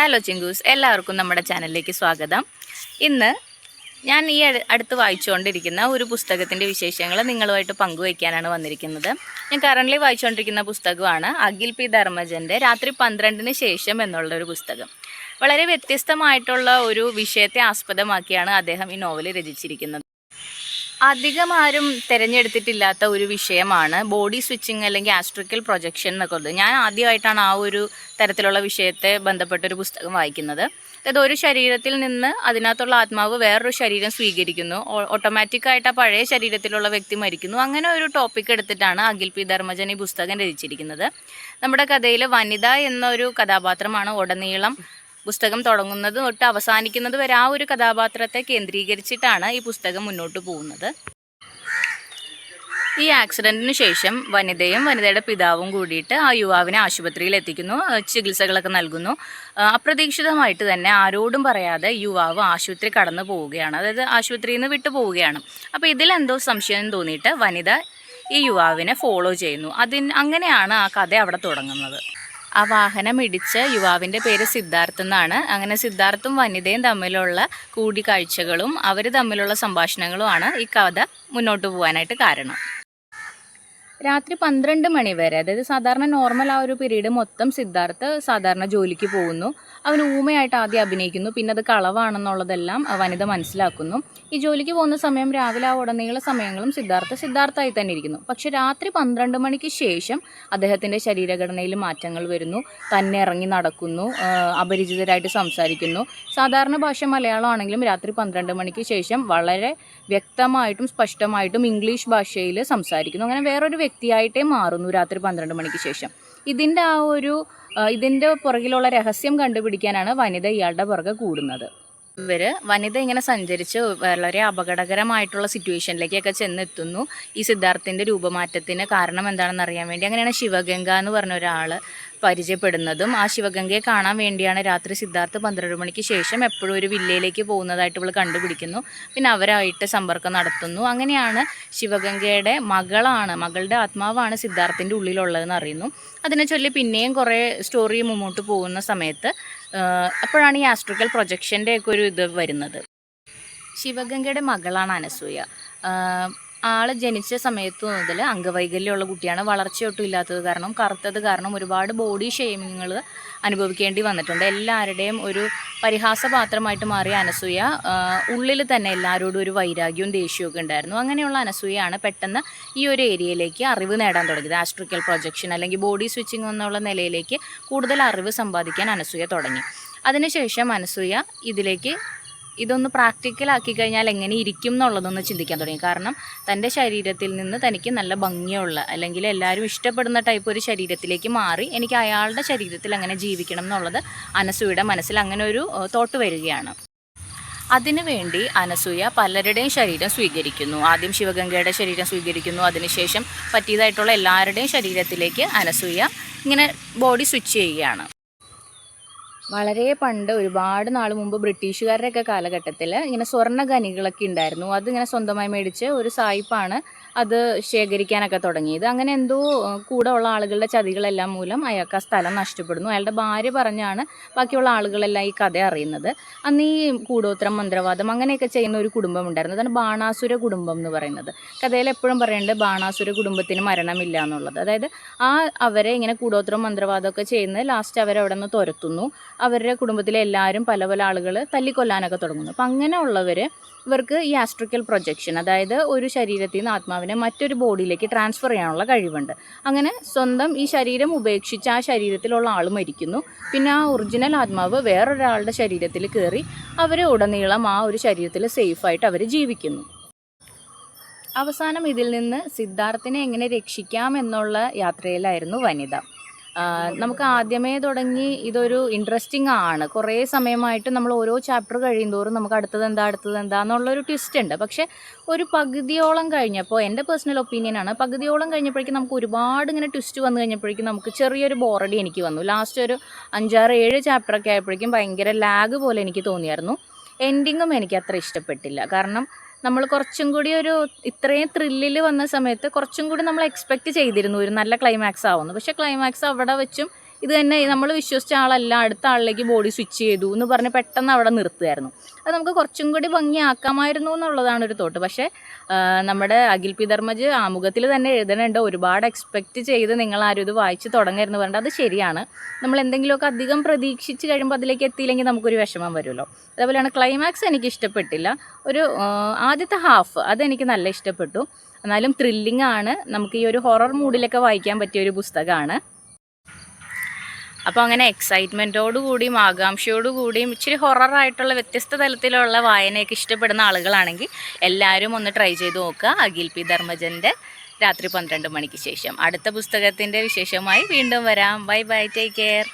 Hello ചിങ്കൂസ്, എല്ലാവർക്കും നമ്മുടെ ചാനലിലേക്ക് സ്വാഗതം. ഇന്ന് ഞാൻ ഈ അടുത്ത് വായിച്ചുകൊണ്ടിരിക്കുന്ന ഒരു പുസ്തകത്തിൻ്റെ വിശേഷങ്ങൾ നിങ്ങളുമായിട്ട് പങ്കുവയ്ക്കാനാണ് വന്നിരിക്കുന്നത്. ഞാൻ കറൻ്റ്ലി വായിച്ചുകൊണ്ടിരിക്കുന്ന പുസ്തകമാണ് അഖിൽ പി ധർമ്മജൻ്റെ രാത്രി 12-ന് ശേഷം എന്നുള്ളൊരു പുസ്തകം. വളരെ വ്യത്യസ്തമായിട്ടുള്ള ഒരു വിഷയത്തെ ആസ്പദമാക്കിയാണ് അദ്ദേഹം ഈ നോവൽ രചിച്ചിരിക്കുന്നത്. അധികം ആരും തിരഞ്ഞെടുത്തിട്ടില്ലാത്ത ഒരു വിഷയമാണ് ബോഡി സ്വിച്ചിങ് അല്ലെങ്കിൽ ആസ്ട്രിക്കൽ പ്രൊജക്ഷൻ എന്നൊക്കെ ഉള്ളത്. ഞാൻ ആദ്യമായിട്ടാണ് ആ ഒരു തരത്തിലുള്ള വിഷയത്തെ ബന്ധപ്പെട്ടൊരു പുസ്തകം വായിക്കുന്നത്. അതായത് ഒരു ശരീരത്തിൽ നിന്ന് അതിനകത്തുള്ള ആത്മാവ് വേറൊരു ശരീരം സ്വീകരിക്കുന്നു, ഓട്ടോമാറ്റിക്കായിട്ട് ആ പഴയ ശരീരത്തിലുള്ള വ്യക്തി മരിക്കുന്നു. അങ്ങനെ ഒരു ടോപ്പിക് എടുത്തിട്ടാണ് അഖിൽ പി ധർമ്മജൻ ഈ പുസ്തകം രചിച്ചിരിക്കുന്നത്. നമ്മുടെ കഥയിൽ വനിത എന്നൊരു കഥാപാത്രമാണ് ഉടനീളം പുസ്തകം തുടങ്ങുന്നത് തൊട്ട് അവസാനിക്കുന്നത് വരെ ആ ഒരു കഥാപാത്രത്തെ കേന്ദ്രീകരിച്ചിട്ടാണ് ഈ പുസ്തകം മുന്നോട്ട് പോകുന്നത്. ഈ ആക്സിഡൻറ്റിന് ശേഷം വനിതയും വനിതയുടെ പിതാവും കൂടിയിട്ട് ആ യുവാവിനെ ആശുപത്രിയിൽ എത്തിക്കുന്നു, ചികിത്സകളൊക്കെ നൽകുന്നു. അപ്രതീക്ഷിതമായിട്ട് തന്നെ ആരോടും പറയാതെ യുവാവ് ആശുപത്രി കടന്നു പോവുകയാണ്, അതായത് ആശുപത്രിയിൽ നിന്ന് വിട്ടു പോവുകയാണ്. അപ്പോൾ ഇതിലെന്തോ സംശയം തോന്നിയിട്ട് വനിത ഈ യുവാവിനെ ഫോളോ ചെയ്യുന്നു. അങ്ങനെയാണ് ആ കഥ അവിടെ തുടങ്ങുന്നത്. ആ വാഹനം ഇടിച്ച് യുവാവിൻ്റെ പേര് സിദ്ധാർത്ഥ് എന്നാണ്. അങ്ങനെ സിദ്ധാർത്ഥും വനിതയും തമ്മിലുള്ള കൂടിക്കാഴ്ചകളും അവർ തമ്മിലുള്ള സംഭാഷണങ്ങളുമാണ് ഈ കഥ മുന്നോട്ട് പോകാനായിട്ട് കാരണം. രാത്രി 12 മണി വരെ, അതായത് സാധാരണ നോർമൽ ആ ഒരു പീരീഡ് മൊത്തം സിദ്ധാർത്ഥ് സാധാരണ ജോലിക്ക് പോകുന്നു. അവൻ ഊമയായിട്ട് ആദ്യം അഭിനയിക്കുന്നു, പിന്നെ അത് കളവാണെന്നുള്ളതെല്ലാം വനിത മനസ്സിലാക്കുന്നു. ഈ ജോലിക്ക് പോകുന്ന സമയം രാവിലെ ആ ഉടനീള സമയങ്ങളും സിദ്ധാർത്ഥായി തന്നെ ഇരിക്കുന്നു. പക്ഷെ രാത്രി 12 മണിക്ക് ശേഷം അദ്ദേഹത്തിൻ്റെ ശരീരഘടനയിൽ മാറ്റങ്ങൾ വരുന്നു. തന്നെ ഇറങ്ങി നടക്കുന്നു, അപരിചിതരായിട്ട് സംസാരിക്കുന്നു. സാധാരണ ഭാഷ മലയാളം ആണെങ്കിലും രാത്രി 12 മണിക്ക് ശേഷം വളരെ വ്യക്തമായിട്ടും സ്പഷ്ടമായിട്ടും ഇംഗ്ലീഷ് ഭാഷയിൽ സംസാരിക്കുന്നു. അങ്ങനെ വേറൊരു വ്യക്തിയായിട്ടേ മാറുന്നു രാത്രി 12 മണിക്ക് ശേഷം. ഇതിൻ്റെ പുറകിലുള്ള രഹസ്യം കണ്ടുപിടിക്കാനാണ് വനിത ഇയാളുടെ പുറകെ കൂടുന്നത്. വനിത ഇങ്ങനെ സഞ്ചരിച്ച് വളരെ അപകടകരമായിട്ടുള്ള സിറ്റുവേഷനിലേക്കൊക്കെ ചെന്നെത്തുന്നു. ഈ സിദ്ധാർത്ഥിൻ്റെ രൂപമാറ്റത്തിന് കാരണം എന്താണെന്ന് അറിയാൻ വേണ്ടി. അങ്ങനെയാണ് ശിവഗംഗ എന്ന് പറഞ്ഞ ഒരാൾ പരിചയപ്പെടുന്നതും. ആ ശിവഗംഗയെ കാണാൻ വേണ്ടിയാണ് രാത്രി സിദ്ധാർത്ഥ് 12 മണിക്ക് ശേഷം എപ്പോഴും ഒരു വില്ലയിലേക്ക് പോകുന്നതായിട്ട് ഇവൾ കണ്ടുപിടിക്കുന്നു. പിന്നെ അവരായിട്ട് സമ്പർക്കം നടത്തുന്നു. അങ്ങനെയാണ് ശിവഗംഗയുടെ മകളുടെ ആത്മാവാണ് സിദ്ധാർത്ഥിൻ്റെ ഉള്ളിലുള്ളതെന്ന് അറിയുന്നു. അതിനെ ചൊല്ലി പിന്നെയും കുറേ സ്റ്റോറി മുന്നോട്ട് പോകുന്ന സമയത്ത് അപ്പോഴാണ് ഈ ആസ്ട്രിക്കൽ പ്രൊജക്ഷൻ്റെ ഒക്കെ ഒരു ഇത് വരുന്നത്. ശിവഗംഗയുടെ മകളാണ് അനസൂയ. ആൾ ജനിച്ച സമയത്ത് മുതൽ അംഗവൈകല്യമുള്ള കുട്ടിയാണ്. വളർച്ചയൊട്ടും ഇല്ലാത്തത് കാരണം, കറുത്തത് കാരണം ഒരുപാട് ബോഡി ഷെയ്മിങ്ങൾ അനുഭവിക്കേണ്ടി വന്നിട്ടുണ്ട്. എല്ലാവരുടെയും ഒരു പരിഹാസപാത്രമായിട്ട് മാറിയ അനസൂയ ഉള്ളിൽ തന്നെ എല്ലാവരോടും ഒരു വൈരാഗ്യവും ദേഷ്യവും ഉണ്ടായിരുന്നു. അങ്ങനെയുള്ള അനസൂയാണ് പെട്ടെന്ന് ഈ ഒരു ഏരിയയിലേക്ക് അറിവ് നേടാൻ തുടങ്ങിയത്. ആസ്ട്രിക്കൽ പ്രൊജക്ഷൻ അല്ലെങ്കിൽ ബോഡി സ്വിച്ചിങ് എന്നുള്ള നിലയിലേക്ക് കൂടുതൽ അറിവ് സമ്പാദിക്കാൻ അനസൂയ തുടങ്ങി. അതിനുശേഷം അനസൂയ ഇതൊന്ന് പ്രാക്ടിക്കലാക്കി കഴിഞ്ഞാൽ എങ്ങനെ ഇരിക്കും എന്നുള്ളതൊന്ന് ചിന്തിക്കാൻ തുടങ്ങി. കാരണം തൻ്റെ ശരീരത്തിൽ നിന്ന് തനിക്ക് നല്ല ഭംഗിയുള്ള അല്ലെങ്കിൽ എല്ലാവരും ഇഷ്ടപ്പെടുന്ന ടൈപ്പ് ഒരു ശരീരത്തിലേക്ക് മാറി എനിക്ക് അയാളുടെ ശരീരത്തിൽ അങ്ങനെ ജീവിക്കണം എന്നുള്ളത് അനസൂയയുടെ മനസ്സിൽ അങ്ങനെ ഒരു തോട്ട് വരികയാണ്. അതിനുവേണ്ടി അനസൂയ പലരുടെയും ശരീരം സ്വീകരിക്കുന്നു. ആദ്യം ശിവഗംഗയുടെ ശരീരം സ്വീകരിക്കുന്നു. അതിനുശേഷം പറ്റിയതായിട്ടുള്ള എല്ലാവരുടെയും ശരീരത്തിലേക്ക് അനസൂയ ഇങ്ങനെ ബോഡി സ്വിച്ച് ചെയ്യുകയാണ്. വളരെ പണ്ട് ഒരുപാട് നാൾ മുമ്പ് ബ്രിട്ടീഷുകാരുടെയൊക്കെ കാലഘട്ടത്തിൽ ഇങ്ങനെ സ്വർണ്ണ ഖനികളൊക്കെ ഉണ്ടായിരുന്നു. അതിങ്ങനെ സ്വന്തമായി മേടിച്ച് ഒരു സായിപ്പാണ് അത് ശേഖരിക്കാനൊക്കെ തുടങ്ങിയത്. അങ്ങനെ എന്തോ കൂടെ ഉള്ള ആളുകളുടെ ചതികളെല്ലാം മൂലം അയാൾക്ക് ആ സ്ഥലം നഷ്ടപ്പെടുന്നു. അയാളുടെ ഭാര്യ പറഞ്ഞാണ് ബാക്കിയുള്ള ആളുകളെല്ലാം ഈ കഥ അറിയുന്നത്. അന്ന് ഈ കൂടോത്രം, മന്ത്രവാദം അങ്ങനെയൊക്കെ ചെയ്യുന്ന ഒരു കുടുംബം ഉണ്ടായിരുന്നു. അതാണ് ബാണാസുര കുടുംബം എന്ന് പറയുന്നത്. കഥയിൽ എപ്പോഴും പറയുന്നുണ്ട് ബാണാസുര കുടുംബത്തിന് മരണമില്ല എന്നുള്ളത്. അതായത് അവരെ ഇങ്ങനെ കൂടോത്രം, മന്ത്രവാദമൊക്കെ ചെയ്യുന്നത് ലാസ്റ്റ് അവരവിടെ നിന്ന് തുരത്തുന്നു. അവരുടെ കുടുംബത്തിലെ എല്ലാവരും പല പല ആളുകൾ തല്ലിക്കൊല്ലാനൊക്കെ തുടങ്ങുന്നു. അപ്പം ഇവർക്ക് ഈ ആസ്ട്രിക്കൽ പ്രൊജക്ഷൻ, അതായത് ഒരു ശരീരത്തിൽ നിന്ന് ആത്മാവിനെ മറ്റൊരു ബോഡിയിലേക്ക് ട്രാൻസ്ഫർ ചെയ്യാനുള്ള കഴിവുണ്ട്. അങ്ങനെ സ്വന്തം ഈ ശരീരം ഉപേക്ഷിച്ച് ആ ശരീരത്തിലുള്ള ആൾ മരിക്കുന്നു. പിന്നെ ആ ഒറിജിനൽ ആത്മാവ് വേറൊരാളുടെ ശരീരത്തിൽ കയറി അവർ ഉടനീളം ആ ഒരു ശരീരത്തിൽ സേഫായിട്ട് അവർ ജീവിക്കുന്നു. അവസാനം ഇതിൽ നിന്ന് സിദ്ധാർത്ഥിനെ എങ്ങനെ രക്ഷിക്കാം എന്നുള്ള യാത്രയിലായിരുന്നു വനിത. നമുക്ക് ആദ്യമേ തുടങ്ങി ഇതൊരു ഇൻട്രസ്റ്റിംഗ് ആണ്. കുറേ സമയമായിട്ട് നമ്മൾ ഓരോ ചാപ്റ്റർ കഴിയുന്തോറും നമുക്ക് അടുത്തത് എന്താ എന്നുള്ളൊരു ട്വിസ്റ്റ് ഉണ്ട്. പക്ഷേ ഒരു പകുതിയോളം കഴിഞ്ഞപ്പോൾ, എൻ്റെ പേഴ്സണൽ ഒപ്പീനിയനാണ്, പകുതിയോളം കഴിഞ്ഞപ്പോഴേക്കും നമുക്ക് ഒരുപാട് ഇങ്ങനെ ട്വിസ്റ്റ് വന്നു കഴിഞ്ഞപ്പോഴേക്കും നമുക്ക് ചെറിയൊരു ബോറടി എനിക്ക് വന്നു. ലാസ്റ്റ് ഒരു 5-6-7 ചാപ്റ്ററൊക്കെ ആയപ്പോഴേക്കും ഭയങ്കര ലാഗ് പോലെ എനിക്ക് തോന്നിയായിരുന്നു. എൻഡിങ്ങും എനിക്ക് അത്ര ഇഷ്ടപ്പെട്ടില്ല. കാരണം നമ്മൾ കുറച്ചും കൂടി ഇത്രയും ത്രില്ലിൽ വന്ന സമയത്ത് കുറച്ചും കൂടി നമ്മൾ എക്സ്പെക്റ്റ് ചെയ്തിരുന്നു ഒരു നല്ല ക്ലൈമാക്സ് ആവുന്നു. പക്ഷേ ക്ലൈമാക്സ് അവിടെ വെച്ചും ഇത് തന്നെ നമ്മൾ വിശ്വസിച്ച ആളല്ല, അടുത്ത ആളിലേക്ക് ബോഡി സ്വിച്ച് ചെയ്തു എന്ന് പറഞ്ഞ് പെട്ടെന്ന് അവിടെ നിർത്തുമായിരുന്നു. അത് നമുക്ക് കുറച്ചും കൂടി ഭംഗിയാക്കാമായിരുന്നു എന്നുള്ളതാണ് ഒരു തോട്ട്. പക്ഷേ നമ്മുടെ അഖിൽ പി ധർമ്മജ് ആമുഖത്തിൽ തന്നെ എഴുതണുണ്ട്, ഒരുപാട് എക്സ്പെക്റ്റ് ചെയ്ത് നിങ്ങളാരും ഇത് വായിച്ച് തുടങ്ങരുതെന്ന് പറഞ്ഞിട്ട്. അത് ശരിയാണ്. നമ്മൾ എന്തെങ്കിലുമൊക്കെ അധികം പ്രതീക്ഷിച്ച് കഴിയുമ്പോൾ അതിലേക്ക് എത്തിയില്ലെങ്കിൽ നമുക്കൊരു വിഷമം വരുമല്ലോ. അതേപോലെയാണ് ക്ലൈമാക്സ് എനിക്ക് ഇഷ്ടപ്പെട്ടില്ല. ഒരു ആദ്യത്തെ ഹാഫ് അതെനിക്ക് നല്ല ഇഷ്ടപ്പെട്ടു. എന്നാലും ത്രില്ലിംഗ് ആണ്, നമുക്ക് ഈ ഒരു ഹൊറർ മൂഡിലൊക്കെ വായിക്കാൻ പറ്റിയ ഒരു പുസ്തകമാണ്. അപ്പോൾ അങ്ങനെ എക്സൈറ്റ്മെൻറ്റോടുകൂടിയും ആകാംക്ഷയോടുകൂടിയും ഇച്ചിരി ഹൊററായിട്ടുള്ള വ്യത്യസ്ത തലത്തിലുള്ള വായനയൊക്കെ ഇഷ്ടപ്പെടുന്ന ആളുകളാണെങ്കിൽ എല്ലാവരും ഒന്ന് ട്രൈ ചെയ്ത് നോക്കുക. അഖിൽ പി ധർമ്മജൻ്റെ രാത്രി 12 മണിക്ക് ശേഷം. അടുത്ത പുസ്തകത്തിൻ്റെ വിശേഷമായി വീണ്ടും വരാം. Bye bye, take care.